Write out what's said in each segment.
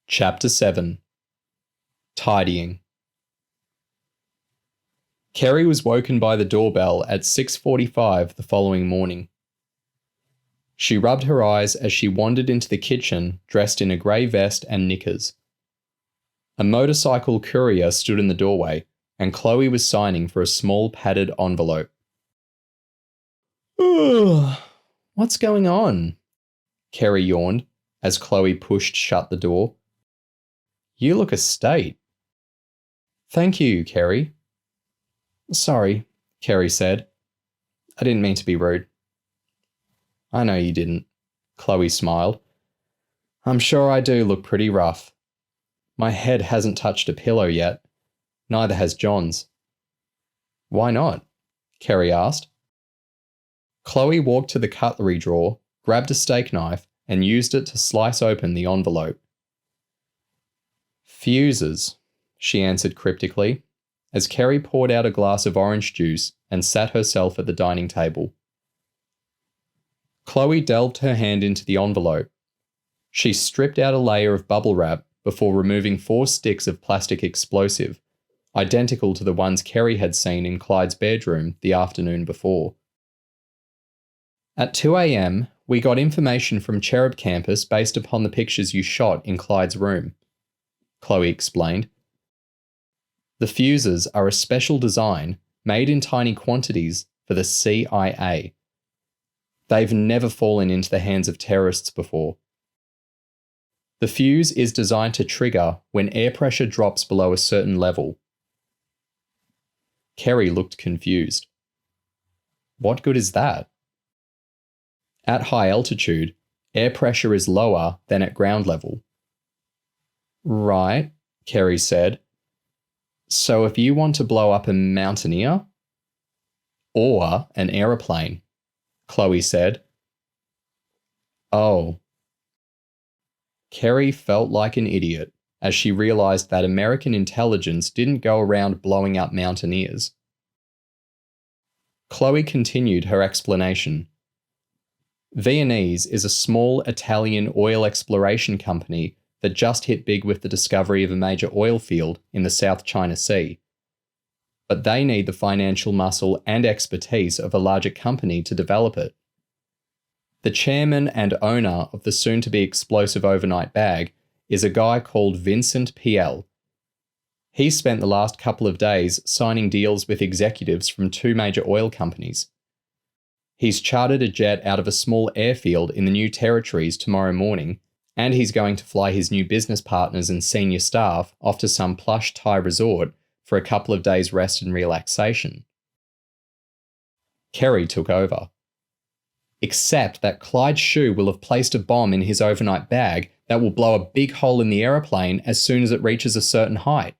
Chapter 7. Tidying. Kerry was woken by the doorbell at 6:45 the following morning. She rubbed her eyes as she wandered into the kitchen dressed in a grey vest and knickers. A motorcycle courier stood in the doorway, and Chloe was signing for a small padded envelope. "Ugh, what's going on?" Kerry yawned as Chloe pushed shut the door. "You look a state." "Thank you, Kerry." "Sorry," Kerry said. "I didn't mean to be rude." "I know you didn't," Chloe smiled. "I'm sure I do look pretty rough. My head hasn't touched a pillow yet. Neither has John's." "Why not?" Kerry asked. Chloe walked to the cutlery drawer, grabbed a steak knife, and used it to slice open the envelope. "Fuses," she answered cryptically, as Kerry poured out a glass of orange juice and sat herself at the dining table. Chloe delved her hand into the envelope. She stripped out a layer of bubble wrap before removing 4 sticks of plastic explosive, identical to the ones Kerry had seen in Clyde's bedroom the afternoon before. "At 2 a.m, we got information from Cherub campus based upon the pictures you shot in Clyde's room," Chloe explained. "The fuses are a special design made in tiny quantities for the CIA. They've never fallen into the hands of terrorists before. The fuse is designed to trigger when air pressure drops below a certain level." Kerry looked confused. "What good is that?" "At high altitude, air pressure is lower than at ground level." "Right," Kerry said. "So if you want to blow up a mountaineer?" "Or an aeroplane," Chloe said. "Oh." Kerry felt like an idiot as she realised that American intelligence didn't go around blowing up mountaineers. Chloe continued her explanation. "Viennese is a small Italian oil exploration company that just hit big with the discovery of a major oil field in the South China Sea. But they need the financial muscle and expertise of a larger company to develop it. The chairman and owner of the soon-to-be explosive overnight bag is a guy called Vincent P.L. He spent the last couple of days signing deals with executives from 2 major oil companies. He's chartered a jet out of a small airfield in the New Territories tomorrow morning, and he's going to fly his new business partners and senior staff off to some plush Thai resort for a couple of days' rest and relaxation." Kerry took over. "Except that Clyde Shue will have placed a bomb in his overnight bag that will blow a big hole in the aeroplane as soon as it reaches a certain height."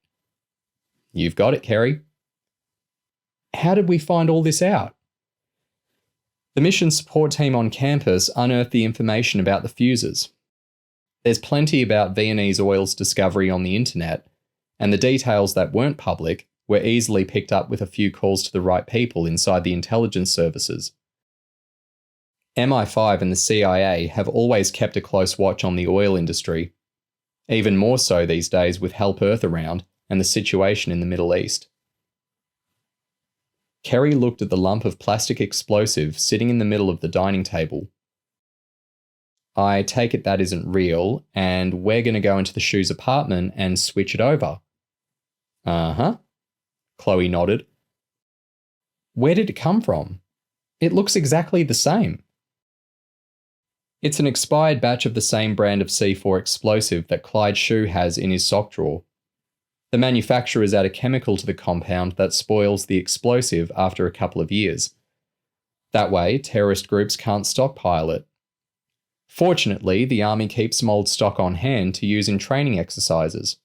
"You've got it, Kerry." "How did we find all this out?" "The mission support team on campus unearthed the information about the fuses. There's plenty about Viennese Oil's discovery on the internet, and the details that weren't public were easily picked up with a few calls to the right people inside the intelligence services. MI5 and the CIA have always kept a close watch on the oil industry, even more so these days with Help Earth around and the situation in the Middle East." Kerry looked at the lump of plastic explosive sitting in the middle of the dining table. "I take it that isn't real, and we're going to go into the Shue's apartment and switch it over." "Uh-huh," Chloe nodded. "Where did it come from? It looks exactly the same." "It's an expired batch of the same brand of C4 explosive that Clyde Shue has in his sock drawer. The manufacturers add a chemical to the compound that spoils the explosive after a couple of years. That way, terrorist groups can't stockpile it. Fortunately, the army keeps some old stock on hand to use in training exercises.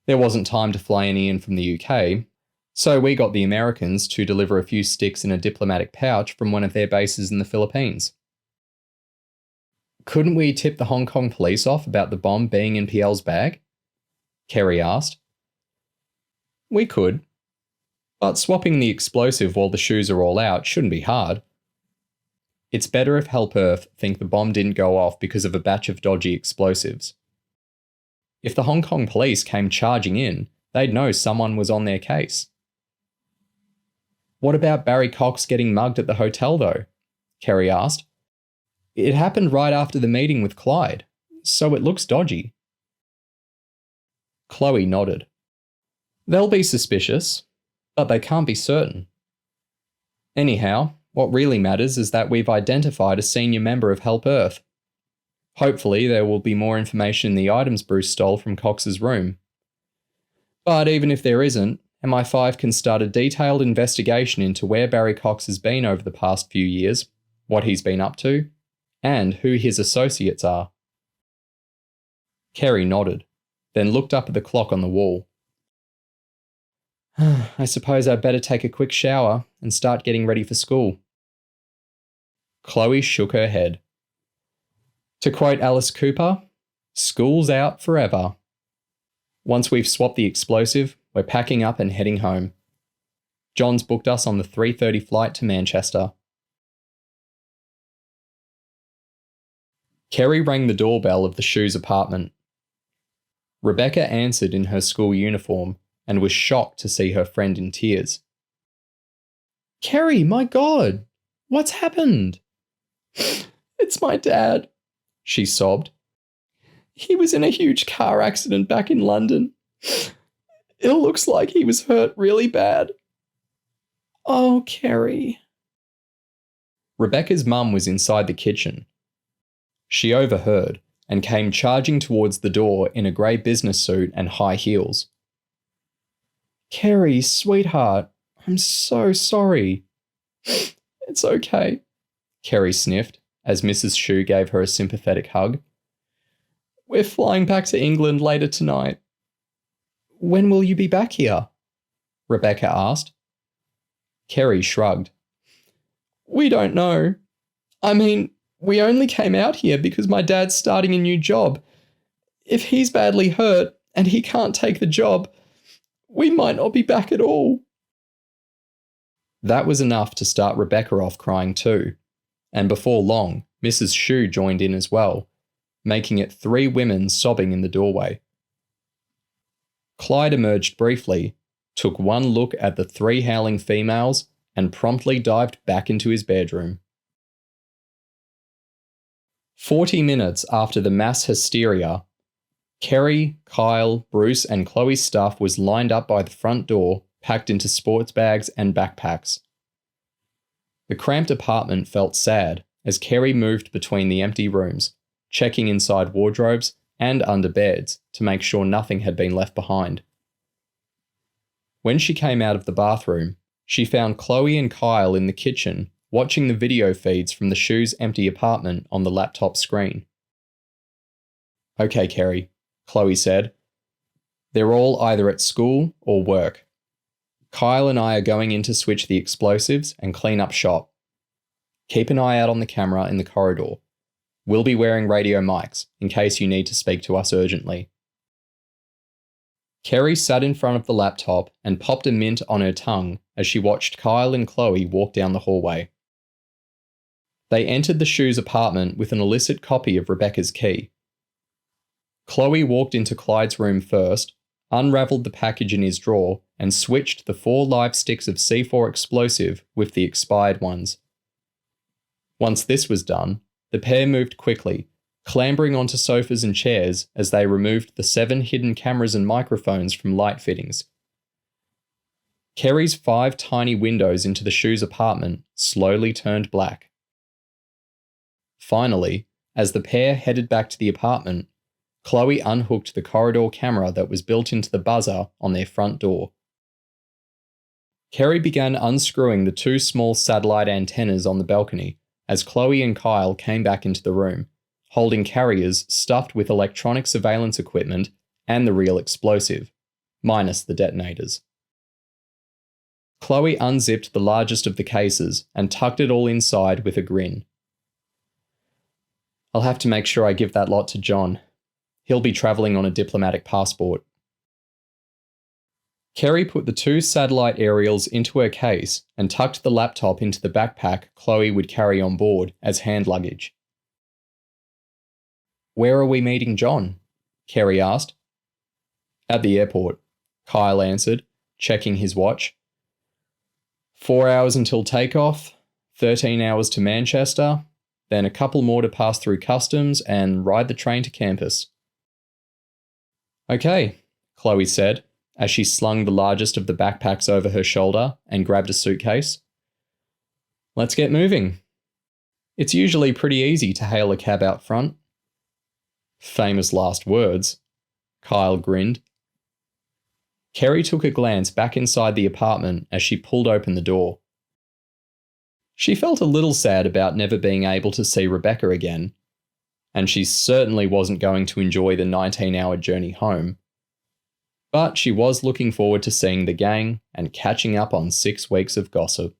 There wasn't time to fly any in from the UK, so we got the Americans to deliver a few sticks in a diplomatic pouch from one of their bases in the Philippines." "Couldn't we tip the Hong Kong police off about the bomb being in PL's bag?" Kerry asked. "We could. But swapping the explosive while the shoes are all out shouldn't be hard. It's better if Help Earth think the bomb didn't go off because of a batch of dodgy explosives." If the Hong Kong police came charging in, they'd know someone was on their case. What about Barry Cox getting mugged at the hotel, though? Kerry asked. It happened right after the meeting with Clyde, so it looks dodgy. Chloe nodded. They'll be suspicious, but they can't be certain. Anyhow, what really matters is that we've identified a senior member of Help Earth. Hopefully there will be more information in the items Bruce stole from Cox's room. But even if there isn't, MI5 can start a detailed investigation into where Barry Cox has been over the past few years, what he's been up to, and who his associates are. Kerry nodded, then looked up at the clock on the wall. I suppose I'd better take a quick shower and start getting ready for school. Chloe shook her head. To quote Alice Cooper, school's out forever. Once we've swapped the explosive, we're packing up and heading home. John's booked us on the 3:30 flight to Manchester. Kerry rang the doorbell of the Shoes apartment. Rebecca answered in her school uniform and was shocked to see her friend in tears. Kerry, my God, what's happened? It's my dad, she sobbed. He was in a huge car accident back in London. It looks like he was hurt really bad. Oh, Kerry. Rebecca's mum was inside the kitchen. She overheard and came charging towards the door in a grey business suit and high heels. Kerry, sweetheart, I'm so sorry. It's okay, Kerry sniffed as Mrs. Shue gave her a sympathetic hug. We're flying back to England later tonight. When will you be back here? Rebecca asked. Kerry shrugged. We don't know. I mean, we only came out here because my dad's starting a new job. If he's badly hurt and he can't take the job, we might not be back at all. That was enough to start Rebecca off crying too, and before long, Mrs. Shue joined in as well, making it 3 women sobbing in the doorway. Clyde emerged briefly, took one look at the 3 howling females, and promptly dived back into his bedroom. 40 minutes after the mass hysteria, Kerry, Kyle, Bruce and Chloe's stuff was lined up by the front door, packed into sports bags and backpacks. The cramped apartment felt sad as Kerry moved between the empty rooms, checking inside wardrobes and under beds to make sure nothing had been left behind. When she came out of the bathroom, she found Chloe and Kyle in the kitchen watching the video feeds from the Shue's empty apartment on the laptop screen. Okay, Kerry, Chloe said. They're all either at school or work. Kyle and I are going in to switch the explosives and clean up shop. Keep an eye out on the camera in the corridor. We'll be wearing radio mics in case you need to speak to us urgently. Kerry sat in front of the laptop and popped a mint on her tongue as she watched Kyle and Chloe walk down the hallway. They entered the Shue's apartment with an illicit copy of Rebecca's key. Chloe walked into Clyde's room first, unravelled the package in his drawer, and switched the 4 live sticks of C4 explosive with the expired ones. Once this was done, the pair moved quickly, clambering onto sofas and chairs as they removed the 7 hidden cameras and microphones from light fittings. Kerry's 5 tiny windows into the Shue's apartment slowly turned black. Finally, as the pair headed back to the apartment, Chloe unhooked the corridor camera that was built into the buzzer on their front door. Kerry began unscrewing the 2 small satellite antennas on the balcony as Chloe and Kyle came back into the room, holding carriers stuffed with electronic surveillance equipment and the real explosive, minus the detonators. Chloe unzipped the largest of the cases and tucked it all inside with a grin. I'll have to make sure I give that lot to John. He'll be travelling on a diplomatic passport. Kerry put the 2 satellite aerials into her case and tucked the laptop into the backpack Chloe would carry on board as hand luggage. Where are we meeting John? Kerry asked, At the airport, Kyle answered, checking his watch. 4 hours until takeoff, 13 hours to Manchester, then a couple more to pass through customs and ride the train to campus. Okay, Chloe said, as she slung the largest of the backpacks over her shoulder and grabbed a suitcase. Let's get moving. It's usually pretty easy to hail a cab out front. Famous last words. Kyle grinned. Kerry took a glance back inside the apartment as she pulled open the door. She felt a little sad about never being able to see Rebecca again, and she certainly wasn't going to enjoy the 19-hour journey home. But she was looking forward to seeing the gang and catching up on 6 weeks of gossip.